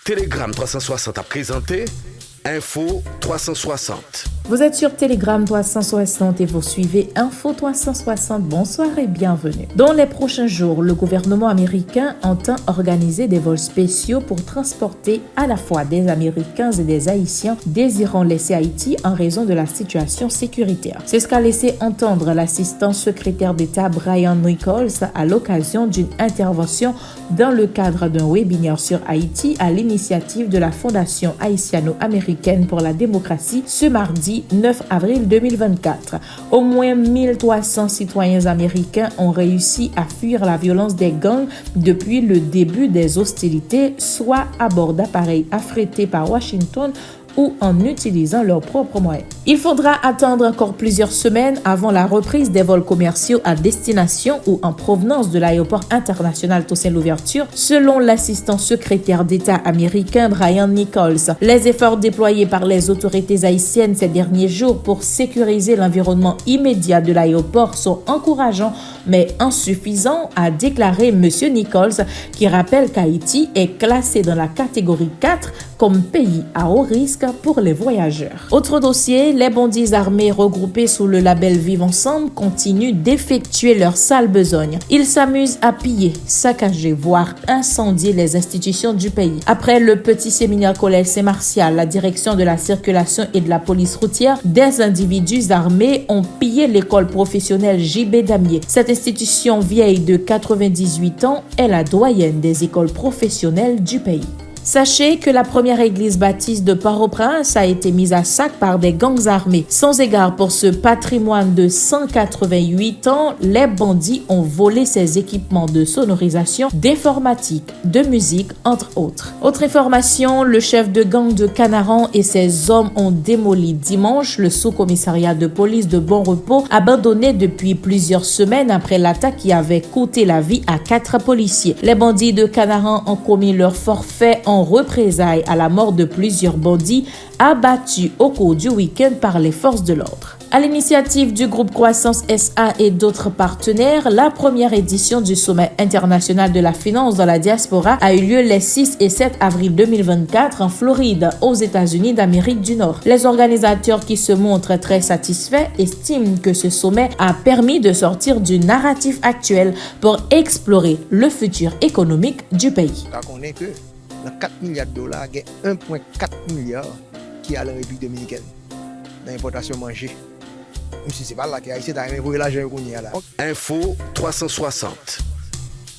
Telegram 360 a présenté Info 360. Vous êtes sur Telegram 360 et vous suivez Info 360. Bonsoir et bienvenue. Dans les prochains jours, le gouvernement américain entend organiser des vols spéciaux pour transporter à la fois des Américains et des Haïtiens désirant laisser Haïti en raison de la situation sécuritaire. C'est ce qu'a laissé entendre l'assistant secrétaire d'État Brian Nichols à l'occasion d'une intervention dans le cadre d'un webinaire sur Haïti à l'initiative de la Fondation haïtiano-américaine pour la démocratie ce mardi 9 avril 2024. Au moins 1300 citoyens américains ont réussi à fuir la violence des gangs depuis le début des hostilités, soit à bord d'appareils affrétés par Washington ou en utilisant leurs propres moyens. Il faudra attendre encore plusieurs semaines avant la reprise des vols commerciaux à destination ou en provenance de l'aéroport international Toussaint-Louverture, selon l'assistant secrétaire d'État américain Brian Nichols. Les efforts déployés par les autorités haïtiennes ces derniers jours pour sécuriser l'environnement immédiat de l'aéroport sont encourageants, mais insuffisants, a déclaré M. Nichols, qui rappelle qu'Haïti est classé dans la catégorie 4 comme pays à haut risque pour les voyageurs. Autre dossier, les bandits armés regroupés sous le label Vivre Ensemble continuent d'effectuer leur sale besogne. Ils s'amusent à piller, saccager, voire incendier les institutions du pays. Après le petit séminaire collège Saint-Martial, la direction de la circulation et de la police routière, des individus armés ont pillé l'école professionnelle J.B. Damier. Cette institution vieille de 98 ans est la doyenne des écoles professionnelles du pays. Sachez que la première église baptiste de Port-au-Prince a été mise à sac par des gangs armés. Sans égard pour ce patrimoine de 188 ans, les bandits ont volé ses équipements de sonorisation, d'informatique, de musique, entre autres. Autre information, le chef de gang de Canaran et ses hommes ont démoli dimanche le sous-commissariat de police de Bon Repos, abandonné depuis plusieurs semaines après l'attaque qui avait coûté la vie à 4 policiers. Les bandits de Canaran ont commis leur forfait en représailles à la mort de plusieurs bandits abattus au cours du week-end par les forces de l'ordre. À l'initiative du groupe Croissance SA et d'autres partenaires, la première édition du Sommet international de la finance dans la diaspora a eu lieu les 6 et 7 avril 2024 en Floride, aux États-Unis d'Amérique du Nord. Les organisateurs, qui se montrent très satisfaits, estiment que ce sommet a permis de sortir du narratif actuel pour explorer le futur économique du pays. Dans 4 milliards de dollars, il y a 1,4 milliard qui est à la République dominicaine dans l'importation manger. Même si ce n'est pas là qu'il y a ici, dans l'argent qu'on y a là. Info 360.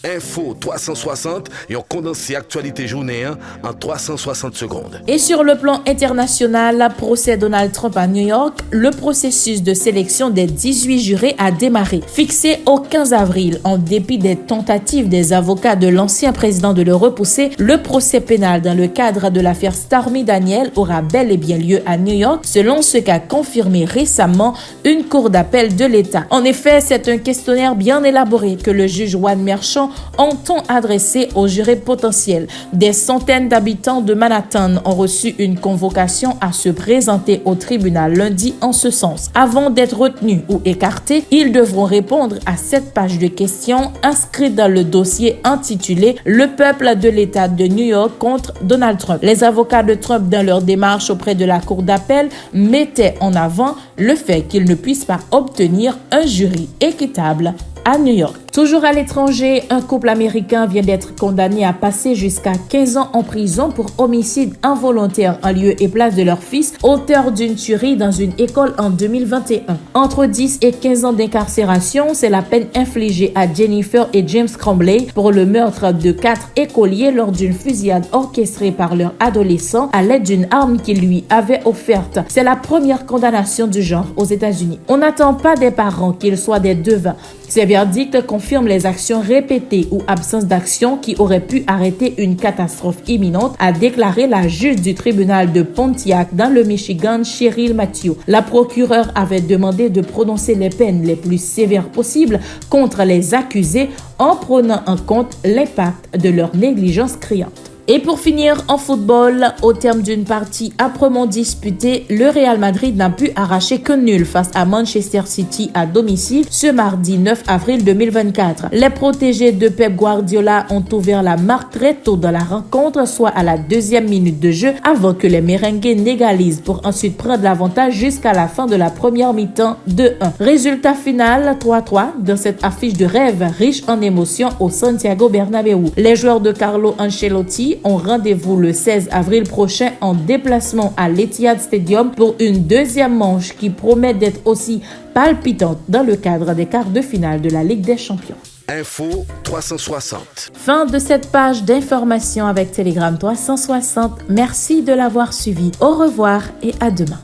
Info 360 et on condense l'actualité journée en 360 secondes. Et sur le plan international, procès Donald Trump à New York, le processus de sélection des 18 jurés a démarré. Fixé au 15 avril, en dépit des tentatives des avocats de l'ancien président de le repousser, le procès pénal dans le cadre de l'affaire Stormy Daniels aura bel et bien lieu à New York, selon ce qu'a confirmé récemment une cour d'appel de l'État. En effet, c'est un questionnaire bien élaboré que le juge Juan Merchan entend adresser aux jurés potentiels. Des centaines d'habitants de Manhattan ont reçu une convocation à se présenter au tribunal lundi en ce sens. Avant d'être retenus ou écartés, ils devront répondre à 7 pages de questions inscrites dans le dossier intitulé « Le peuple de l'État de New York contre Donald Trump ». Les avocats de Trump, dans leur démarche auprès de la cour d'appel, mettaient en avant le fait qu'ils ne puissent pas obtenir un jury équitable à New York. Toujours à l'étranger, un couple américain vient d'être condamné à passer jusqu'à 15 ans en prison pour homicide involontaire en lieu et place de leur fils, auteur d'une tuerie dans une école en 2021. Entre 10 et 15 ans d'incarcération, c'est la peine infligée à Jennifer et James Cromley pour le meurtre de 4 écoliers lors d'une fusillade orchestrée par leur adolescent à l'aide d'une arme qu'ils lui avaient offerte. C'est la première condamnation du genre aux États-Unis. On n'attend pas des parents qu'ils soient des devins. Ces verdicts confirment les actions répétées ou absence d'action qui auraient pu arrêter une catastrophe imminente, a déclaré la juge du tribunal de Pontiac dans le Michigan, Cheryl Matthew. La procureure avait demandé de prononcer les peines les plus sévères possibles contre les accusés en prenant en compte l'impact de leur négligence criante. Et pour finir en football, au terme d'une partie âprement disputée, le Real Madrid n'a pu arracher que nul face à Manchester City à domicile ce mardi 9 avril 2024. Les protégés de Pep Guardiola ont ouvert la marque très tôt dans la rencontre, soit à la 2e minute de jeu, avant que les merengues n'égalisent pour ensuite prendre l'avantage jusqu'à la fin de la première mi-temps 2-1. Résultat final 3-3 dans cette affiche de rêve riche en émotions au Santiago Bernabéu. Les joueurs de Carlo Ancelotti ont rendez-vous le 16 avril prochain en déplacement à l'Etihad Stadium pour une deuxième manche qui promet d'être aussi palpitante dans le cadre des quarts de finale de la Ligue des Champions. Info 360. Fin de cette page d'information avec Telegram 360. Merci de l'avoir suivi. Au revoir et à demain.